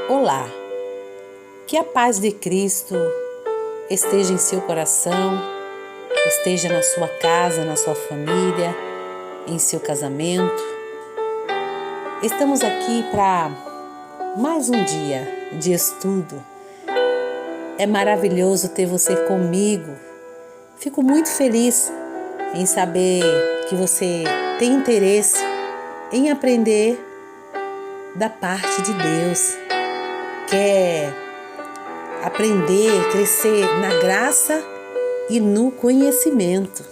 Olá, que a paz de Cristo esteja em seu coração, esteja na sua casa, na sua família, em seu casamento. Estamos aqui para mais um dia de estudo. É maravilhoso ter você comigo. Fico muito feliz em saber que você tem interesse em aprender da parte de Deus. Quer aprender, crescer na graça e no conhecimento.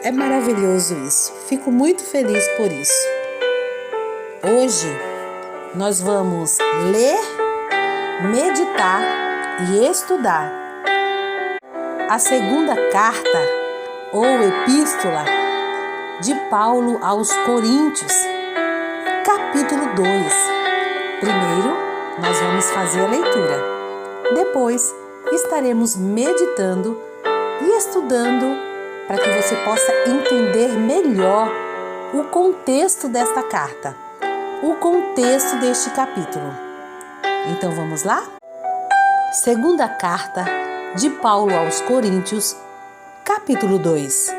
É maravilhoso isso. Fico muito feliz por isso. Hoje nós vamos ler, meditar e estudar a segunda carta ou epístola de Paulo aos Coríntios, capítulo 2. Primeiro, nós vamos fazer a leitura. Depois, estaremos meditando e estudando para que você possa entender melhor o contexto desta carta, o contexto deste capítulo. Então, vamos lá? Segunda carta de Paulo aos Coríntios, capítulo 2.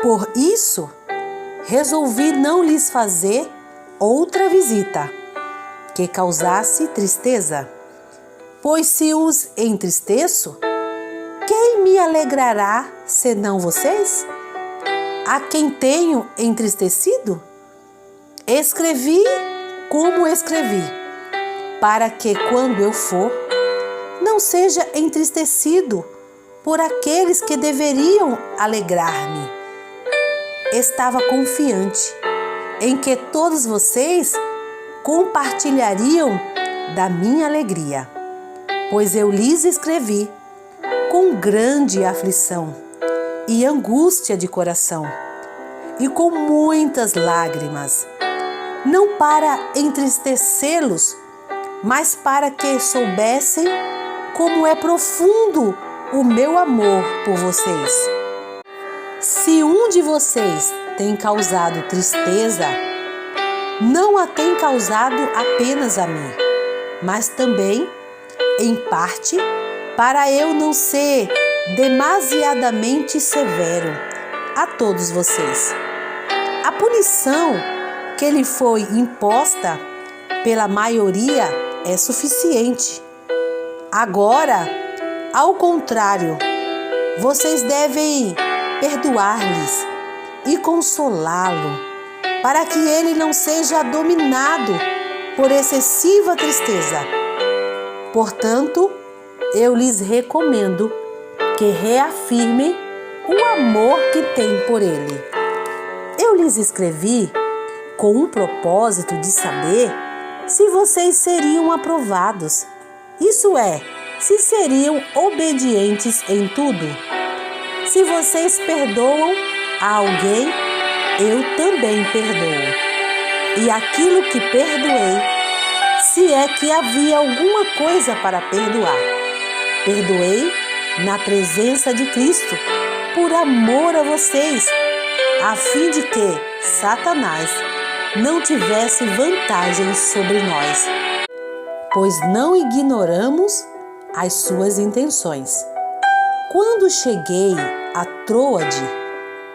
Por isso, resolvi não lhes fazer outra visita que causasse tristeza, pois se os entristeço, quem me alegrará senão vocês? A quem tenho entristecido? Escrevi como escrevi, para que quando eu for, não seja entristecido por aqueles que deveriam alegrar-me. Estava confiante em que todos vocês compartilhariam da minha alegria, pois eu lhes escrevi com grande aflição e angústia de coração e com muitas lágrimas, não para entristecê-los, mas para que soubessem como é profundo o meu amor por vocês. Se um de vocês tem causado tristeza, não a tem causado apenas a mim, mas também, em parte, para eu não ser demasiadamente severo a todos vocês. A punição que lhe foi imposta pela maioria é suficiente. Agora, ao contrário, vocês devem perdoar-lhes e consolá-lo, para que ele não seja dominado por excessiva tristeza. Portanto, eu lhes recomendo que reafirmem o amor que têm por ele. Eu lhes escrevi com um propósito de saber se vocês seriam aprovados, isso é, se seriam obedientes em tudo. Se vocês perdoam a alguém, eu também perdoo. E aquilo que perdoei, se é que havia alguma coisa para perdoar, perdoei na presença de Cristo, por amor a vocês, a fim de que Satanás não tivesse vantagem sobre nós, pois não ignoramos as suas intenções. Quando cheguei a Troade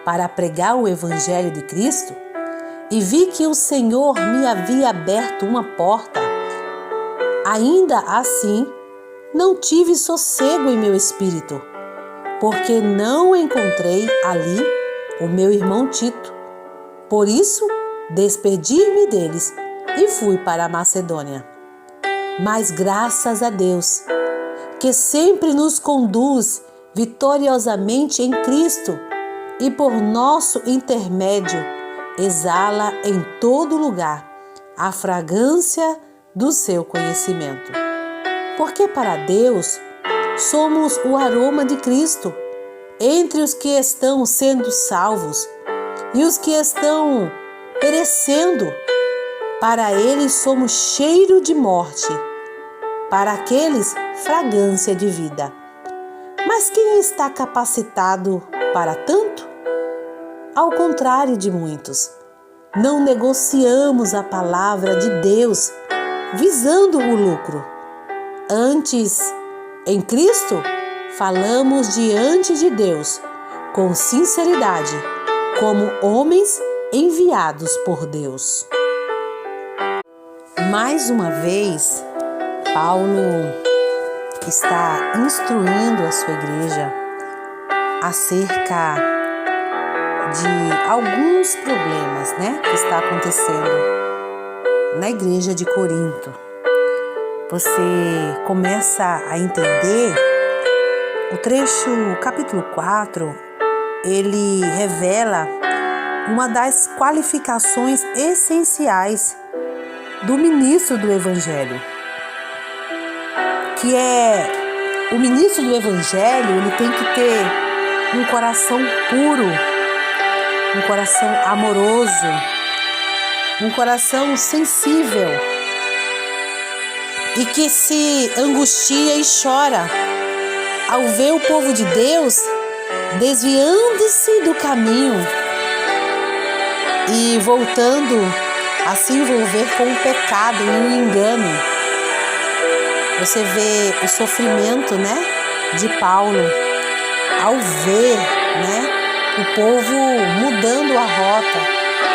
para pregar o Evangelho de Cristo e vi que o Senhor me havia aberto uma porta, ainda assim não tive sossego em meu espírito, porque não encontrei ali o meu irmão Tito. Por isso, despedi-me deles e fui para a Macedônia. Mas graças a Deus, que sempre nos conduz vitoriosamente em Cristo e por nosso intermédio exala em todo lugar a fragrância do seu conhecimento. Porque para Deus somos o aroma de Cristo entre os que estão sendo salvos e os que estão perecendo. Para eles somos cheiro de morte, para aqueles fragrância de vida. Mas quem está capacitado para tanto? Ao contrário de muitos, não negociamos a palavra de Deus visando o lucro. Antes, em Cristo, falamos diante de Deus com sinceridade, como homens enviados por Deus. Mais uma vez, Paulo está instruindo a sua igreja acerca de alguns problemas, que está acontecendo na igreja de Corinto. Você começa a entender o trecho, capítulo 4, ele revela uma das qualificações essenciais do ministro do Evangelho, que é o ministro do Evangelho, ele tem que ter um coração puro, um coração amoroso, um coração sensível e que se angustia e chora ao ver o povo de Deus desviando-se do caminho e voltando a se envolver com o pecado e o engano. Você vê o sofrimento, de Paulo ao ver, o povo mudando a rota,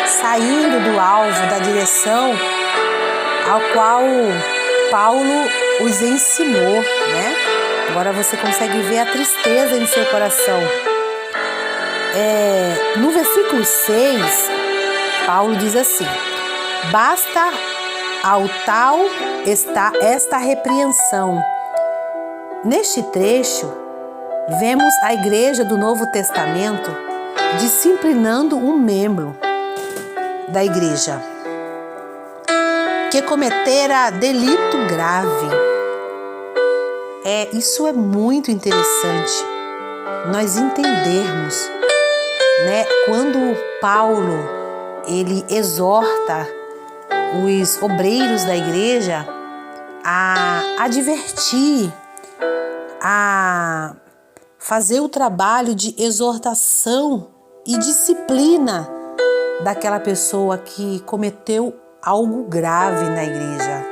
saindo do alvo, da direção ao qual Paulo os ensinou, Agora você consegue ver a tristeza em seu coração. No versículo 6, Paulo diz assim: basta ao tal esta repreensão. Neste trecho, vemos a igreja do Novo Testamento disciplinando um membro da igreja que cometera delito grave. Isso é muito interessante nós entendermos, quando Paulo ele exorta os obreiros da igreja a advertir, a fazer o trabalho de exortação e disciplina daquela pessoa que cometeu algo grave na igreja.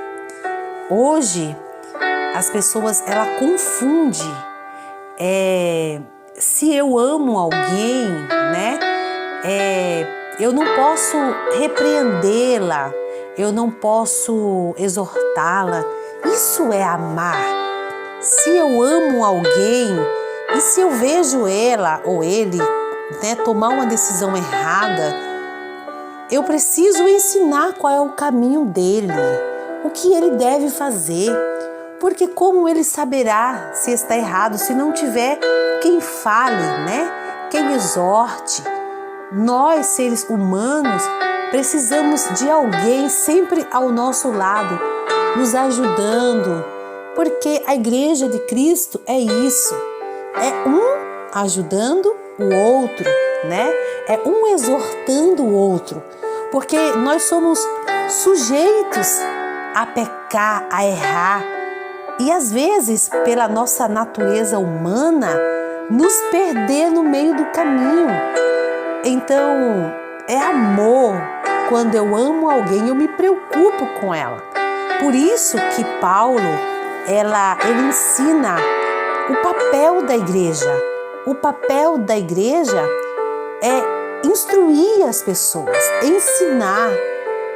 Hoje, as pessoas, ela confunde se eu amo alguém, eu não posso repreendê-la, eu não posso exortá-la. Isso é amar. Se eu amo alguém e se eu vejo ela ou ele, tomar uma decisão errada, eu preciso ensinar qual é o caminho dele, o que ele deve fazer. Porque como ele saberá se está errado, se não tiver quem fale, quem exorte? Nós, seres humanos, precisamos de alguém sempre ao nosso lado, nos ajudando. Porque a igreja de Cristo é isso. É um ajudando o outro, É um exortando o outro. Porque nós somos sujeitos a pecar, a errar. E às vezes, pela nossa natureza humana, nos perder no meio do caminho. Então, é amor. Quando eu amo alguém, eu me preocupo com ela. Por isso que Paulo, ele ensina o papel da igreja. O papel da igreja é instruir as pessoas, ensinar,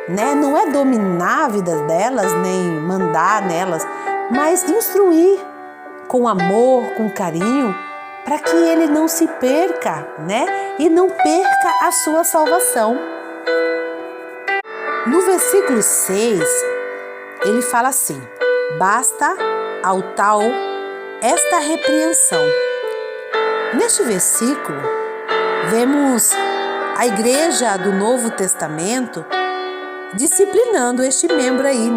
Não é dominar a vida delas, nem mandar nelas, mas instruir com amor, com carinho, para que ele não se perca, E não perca a sua salvação. No versículo 6, ele fala assim: basta ao tal esta repreensão. Neste versículo, vemos a igreja do Novo Testamento disciplinando este membro aí,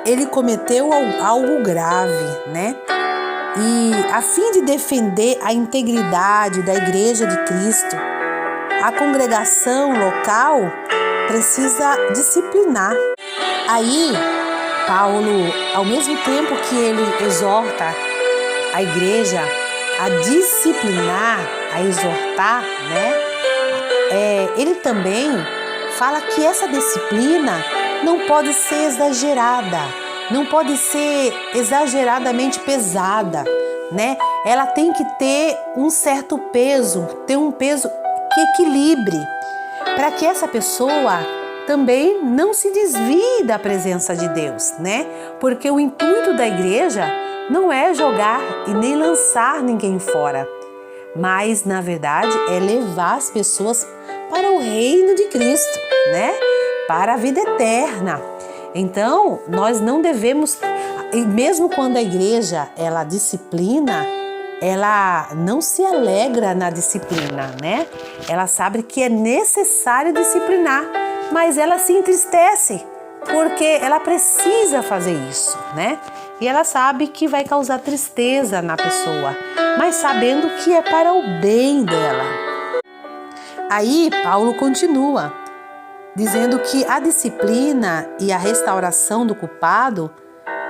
Ele cometeu algo grave, E a fim de defender a integridade da igreja de Cristo, a congregação local precisa disciplinar. Aí, Paulo, ao mesmo tempo que ele exorta a igreja a disciplinar, a exortar, ele também fala que essa disciplina não pode ser exagerada, não pode ser exageradamente pesada, né? Ela tem que ter um certo peso, ter um peso que equilibre, para que essa pessoa também não se desvie da presença de Deus, né? Porque o intuito da igreja não é jogar e nem lançar ninguém fora, mas na verdade é levar as pessoas para o reino de Cristo, né? Para a vida eterna. Então, nós não devemos, mesmo quando a igreja ela disciplina, ela não se alegra na disciplina, né? Ela sabe que é necessário disciplinar, mas ela se entristece porque ela precisa fazer isso, né? E ela sabe que vai causar tristeza na pessoa, mas sabendo que é para o bem dela. Aí Paulo continua dizendo que a disciplina e a restauração do culpado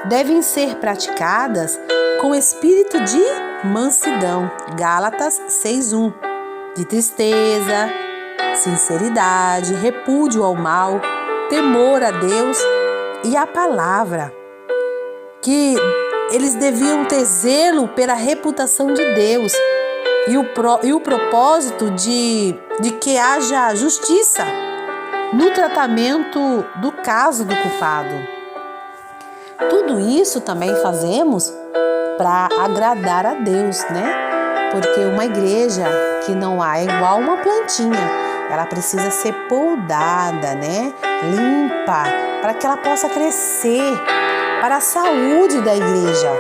devem ser praticadas com espírito de mansidão, Gálatas 6:1, de tristeza, sinceridade, repúdio ao mal, temor a Deus e a palavra, que eles deviam ter zelo pela reputação de Deus e o propósito de que haja justiça no tratamento do caso do culpado. Tudo isso também fazemos para agradar a Deus, né? Porque uma igreja que não há é igual uma plantinha, ela precisa ser podada, né? Limpa, para que ela possa crescer para a saúde da igreja.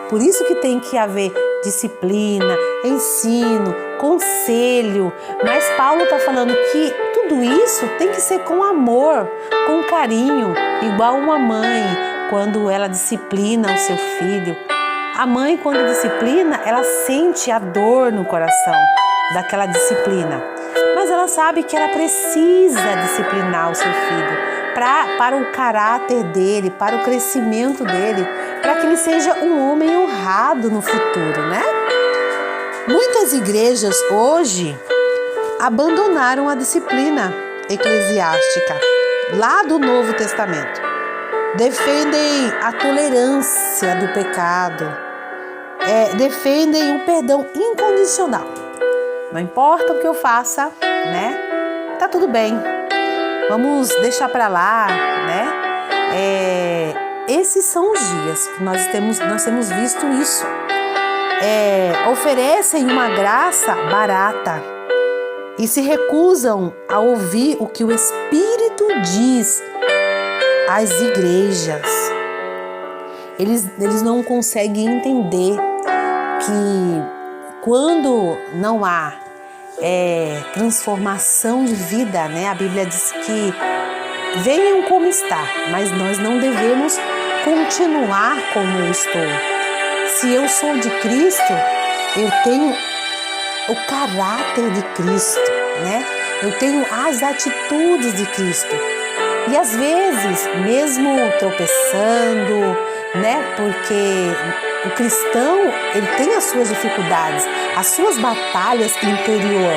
Por isso que tem que haver disciplina, ensino, conselho. Mas Paulo está falando que tudo isso tem que ser com amor, com carinho, igual uma mãe quando ela disciplina o seu filho. A mãe, quando disciplina, ela sente a dor no coração daquela disciplina. Mas ela sabe que ela precisa disciplinar o seu filho para o caráter dele, para o crescimento dele, para que ele seja um homem honrado no futuro, né? Muitas igrejas hoje abandonaram a disciplina eclesiástica lá do Novo Testamento. Defendem a tolerância do pecado, defendem o perdão incondicional. Não importa o que eu faça, né? Tá tudo bem. Vamos deixar para lá, né? Esses são os dias que nós temos visto isso. Oferecem uma graça barata e se recusam a ouvir o que o Espírito diz às igrejas. Eles não conseguem entender que quando não há transformação de vida, né? A Bíblia diz que venham como está, mas nós não devemos continuar como eu estou. Se eu sou de Cristo, eu tenho o caráter de Cristo, né? Eu tenho as atitudes de Cristo. E às vezes, mesmo tropeçando, né? Porque o cristão, ele tem as suas dificuldades, as suas batalhas interior.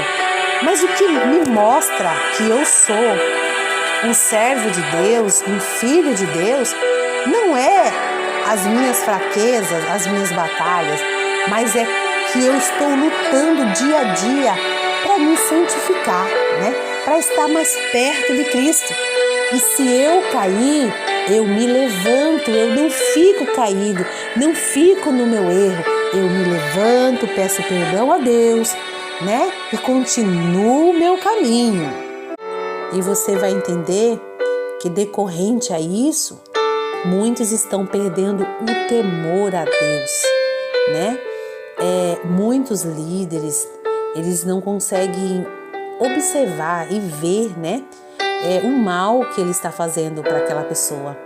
Mas o que me mostra que eu sou um servo de Deus, um filho de Deus, não é as minhas fraquezas, as minhas batalhas, mas é que eu estou lutando dia a dia para me santificar, né? Para estar mais perto de Cristo. E se eu cair, eu me levanto, eu não fico caído, não fico no meu erro. Eu me levanto, peço perdão a Deus, né? E continuo o meu caminho. E você vai entender que decorrente a isso, muitos estão perdendo o temor a Deus, né? Muitos líderes, eles não conseguem observar e ver, né? O mal que ele está fazendo para aquela pessoa.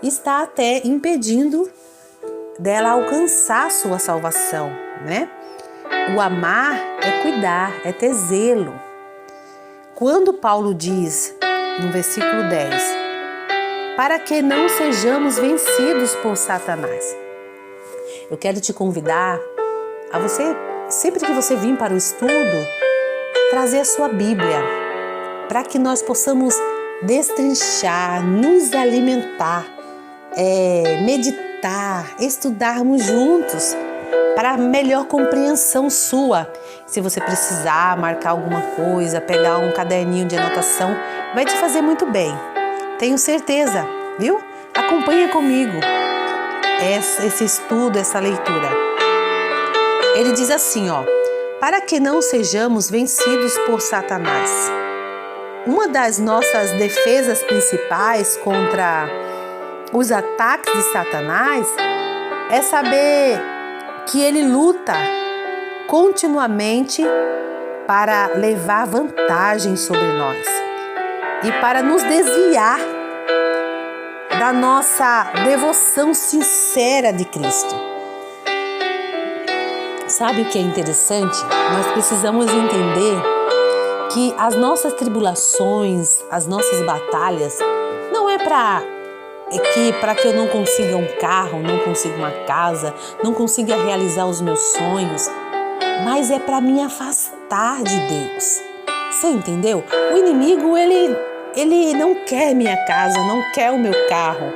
Está até impedindo dela alcançar sua salvação, né? O amar é cuidar, é ter zelo. Quando Paulo diz, no versículo 10, para que não sejamos vencidos por Satanás. Eu quero te convidar a você, sempre que você vir para o estudo, trazer a sua Bíblia, para que nós possamos destrinchar, nos alimentar, meditar, estudarmos juntos para melhor compreensão sua. Se você precisar marcar alguma coisa, pegar um caderninho de anotação, vai te fazer muito bem. Tenho certeza, viu? Acompanha comigo esse estudo, essa leitura. Ele diz assim, para que não sejamos vencidos por Satanás. Uma das nossas defesas principais contra os ataques de Satanás é saber que ele luta continuamente para levar vantagem sobre nós e para nos desviar da nossa devoção sincera de Cristo. Sabe o que é interessante? Nós precisamos entender que as nossas tribulações, as nossas batalhas, não é para que eu não consiga um carro, não consiga uma casa, não consiga realizar os meus sonhos, mas é para me afastar de Deus. Você entendeu? O inimigo, ele não quer minha casa, não quer o meu carro,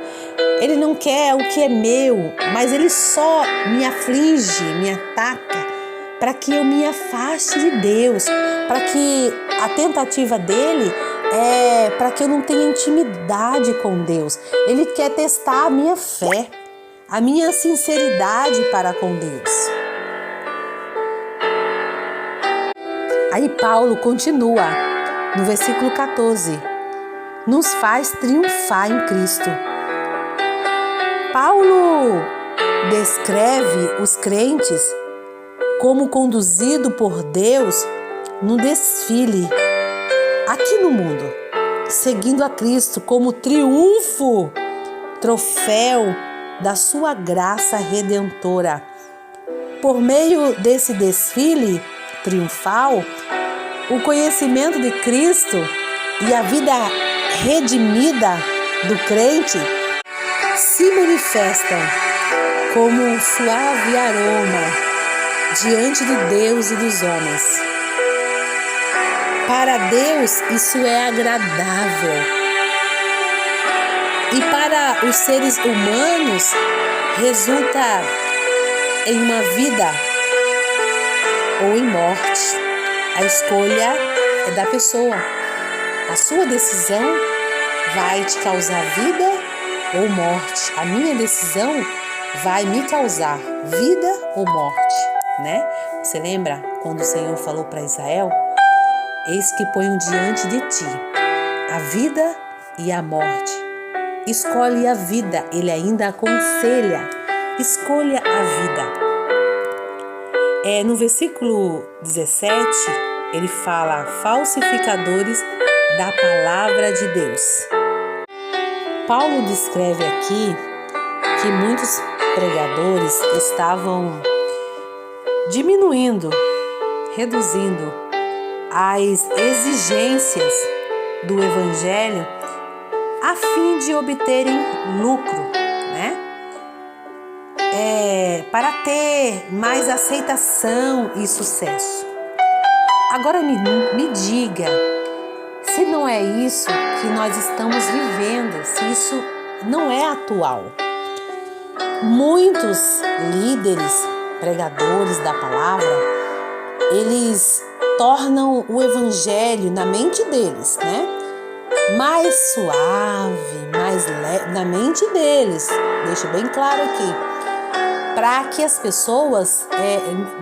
ele não quer o que é meu, mas ele só me aflige, me ataca para que eu me afaste de Deus, para que a tentativa dele é para que eu não tenha intimidade com Deus. Ele quer testar a minha fé, a minha sinceridade para com Deus. Aí Paulo continua no versículo 14. Nos faz triunfar em Cristo. Paulo descreve os crentes como conduzido por Deus no desfile aqui no mundo, seguindo a Cristo como triunfo, troféu da sua graça redentora. Por meio desse desfile triunfal, o conhecimento de Cristo e a vida redimida do crente se manifestam como um suave aroma diante de Deus e dos homens. Para Deus isso é agradável. E para os seres humanos resulta em uma vida ou em morte. A escolha é da pessoa. A sua decisão vai te causar vida ou morte. A minha decisão vai me causar vida ou morte, né? Você lembra quando o Senhor falou para Israel? Eis que ponho diante de ti a vida e a morte. Escolhe a vida. Ele ainda aconselha. Escolha a vida. No versículo 17, ele fala falsificadores da palavra de Deus. Paulo descreve aqui que muitos pregadores estavam diminuindo, reduzindo as exigências do evangelho a fim de obterem lucro, né? Para ter mais aceitação e sucesso. Agora me diga se não é isso que nós estamos vivendo, se isso não é atual. Muitos líderes, pregadores da palavra, eles tornam o evangelho na mente deles, né? Mais suave, mais leve, na mente deles. Deixo bem claro aqui. Para que as pessoas,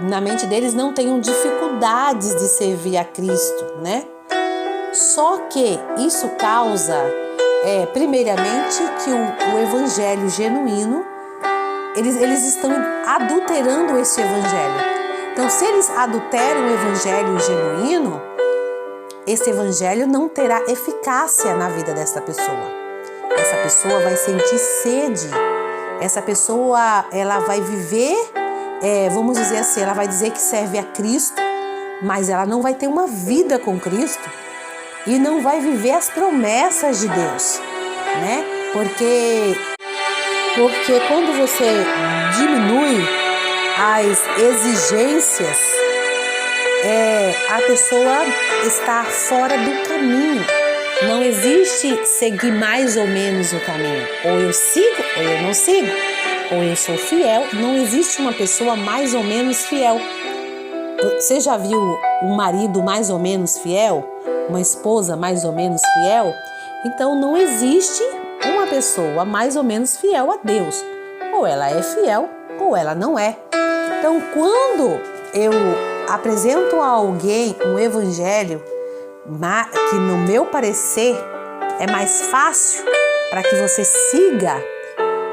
na mente deles, não tenham dificuldades de servir a Cristo, né? Só que isso causa, primeiramente, que o evangelho genuíno, eles estão adulterando esse evangelho. Então, se eles adulteram o evangelho genuíno, esse evangelho não terá eficácia na vida dessa pessoa. Essa pessoa vai sentir sede. Essa pessoa, ela vai viver, vamos dizer assim, ela vai dizer que serve a Cristo, mas ela não vai ter uma vida com Cristo e não vai viver as promessas de Deus, né? Porque quando você diminui as exigências, a pessoa está fora do caminho. Não existe seguir mais ou menos o caminho. Ou eu sigo ou eu não sigo. Ou eu sou fiel. Não existe uma pessoa mais ou menos fiel. Você já viu um marido mais ou menos fiel? Uma esposa mais ou menos fiel? Então não existe uma pessoa mais ou menos fiel a Deus. Ou ela é fiel ou ela não é. Então quando eu apresento a alguém um evangelho que no meu parecer é mais fácil para que você siga,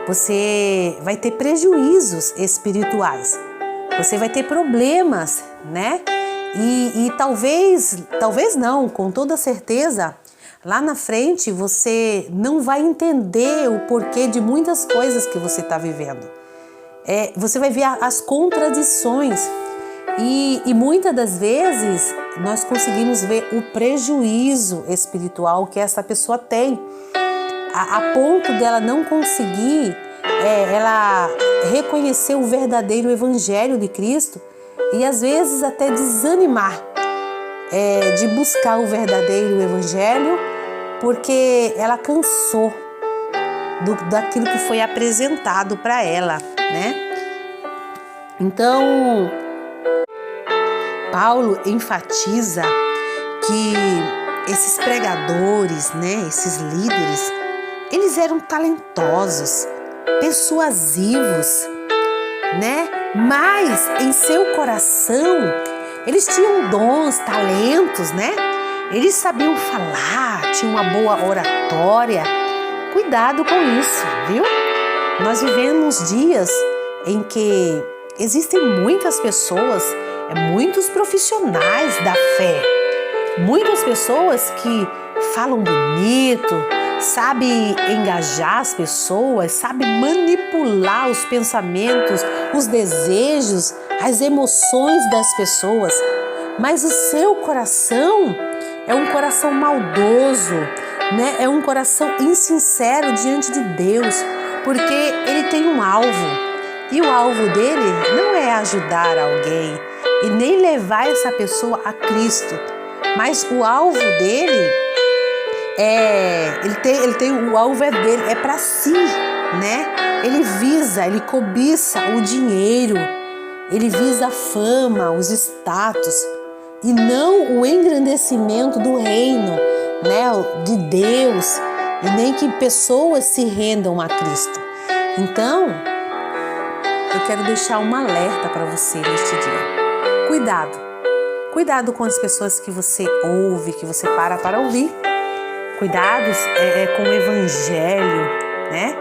você vai ter prejuízos espirituais. Você vai ter problemas, né? E talvez não, com toda certeza, lá na frente você não vai entender o porquê de muitas coisas que você está vivendo. Você vai ver as contradições e muitas das vezes nós conseguimos ver o prejuízo espiritual que essa pessoa tem, a ponto dela não conseguir ela reconhecer o verdadeiro evangelho de Cristo e às vezes até desanimar de buscar o verdadeiro evangelho porque ela cansou daquilo que foi apresentado para ela, né? Então, Paulo enfatiza que esses pregadores, né, esses líderes, eles eram talentosos, persuasivos, né? Mas em seu coração eles tinham dons, talentos, né? Eles sabiam falar, tinham uma boa oratória. Cuidado com isso, viu? Nós vivemos dias em que existem muitas pessoas, muitos profissionais da fé, muitas pessoas que falam bonito, sabe engajar as pessoas, sabe manipular os pensamentos, os desejos, as emoções das pessoas. Mas o seu coração é um coração maldoso, né? É um coração insincero diante de Deus, porque ele tem um alvo. E o alvo dele não é ajudar alguém e nem levar essa pessoa a Cristo, mas o alvo dele o alvo dele é para si, né? Ele cobiça o dinheiro, ele visa a fama, os status e não o engrandecimento do reino, né? De Deus, e nem que pessoas se rendam a Cristo. Então, eu quero deixar um alerta para você neste dia. Cuidado com as pessoas que você ouve, que você para ouvir. Cuidados com o evangelho, né?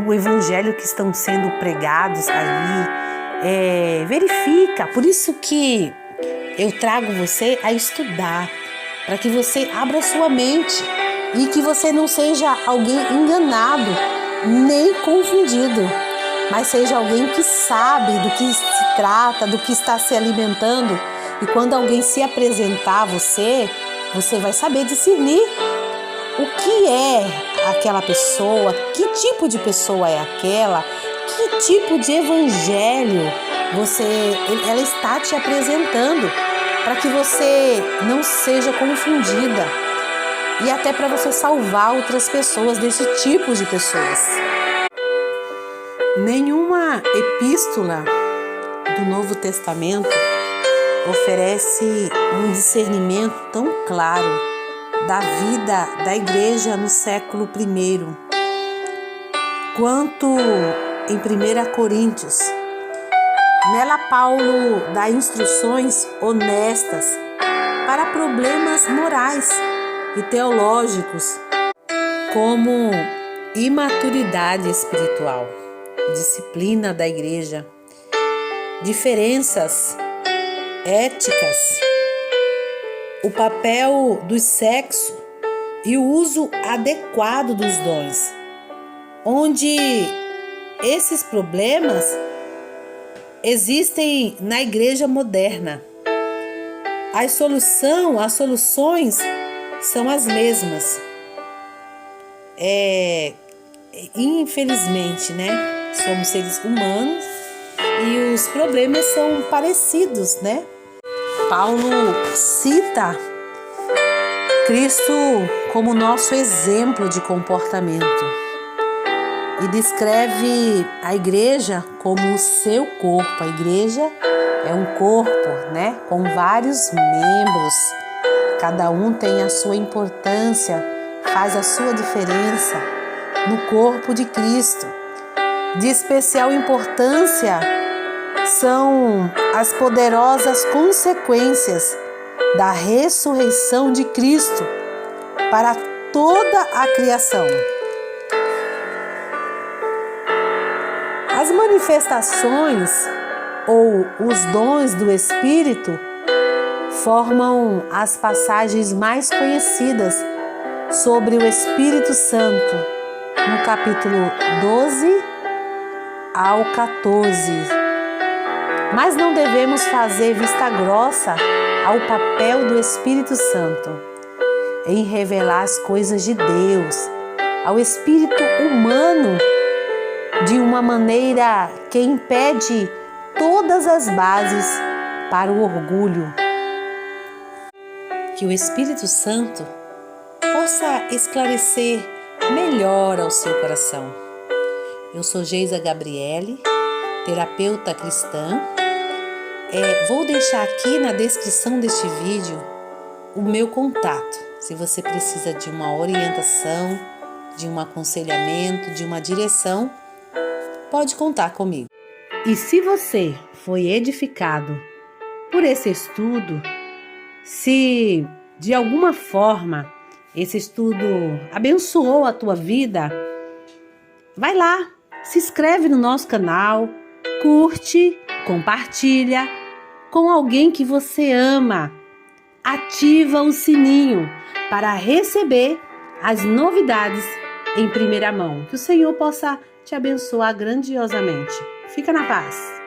O evangelho que estão sendo pregados aí. Verifica. Por isso que eu trago você a estudar, para que você abra sua mente e que você não seja alguém enganado, nem confundido, mas seja alguém que sabe do que se trata, do que está se alimentando. E quando alguém se apresentar a você, você vai saber discernir o que é aquela pessoa, que tipo de pessoa é aquela, que tipo de evangelho ela está te apresentando, para que você não seja confundida e até para você salvar outras pessoas desse tipo de pessoas. Nenhuma epístola do Novo Testamento oferece um discernimento tão claro da vida da igreja no século I, quanto em 1 Coríntios. Nela, Paulo dá instruções honestas para problemas morais e teológicos, como imaturidade espiritual, disciplina da igreja, diferenças éticas, o papel do sexo e o uso adequado dos dons, onde esses problemas existem na igreja moderna. As soluções são as mesmas. Infelizmente, né? Somos seres humanos e os problemas são parecidos, né? Paulo cita Cristo como nosso exemplo de comportamento e descreve a igreja como o seu corpo. A igreja é um corpo, né, com vários membros. Cada um tem a sua importância, faz a sua diferença no corpo de Cristo. De especial importância são as poderosas consequências da ressurreição de Cristo para toda a criação. As manifestações ou os dons do Espírito formam as passagens mais conhecidas sobre o Espírito Santo, no capítulo 12 ao 14. Mas não devemos fazer vista grossa ao papel do Espírito Santo em revelar as coisas de Deus ao espírito humano de uma maneira que impede todas as bases para o orgulho. Que o Espírito Santo possa esclarecer melhor ao seu coração. Eu sou Geisa Gabriele, terapeuta cristã. Vou deixar aqui na descrição deste vídeo o meu contato. Se você precisa de uma orientação, de um aconselhamento, de uma direção, pode contar comigo. E se você foi edificado por esse estudo, se de alguma forma esse estudo abençoou a tua vida, vai lá, se inscreve no nosso canal, curte, compartilha com alguém que você ama. Ativa o sininho para receber as novidades em primeira mão. Que o Senhor possa te abençoar grandiosamente. Fica na paz.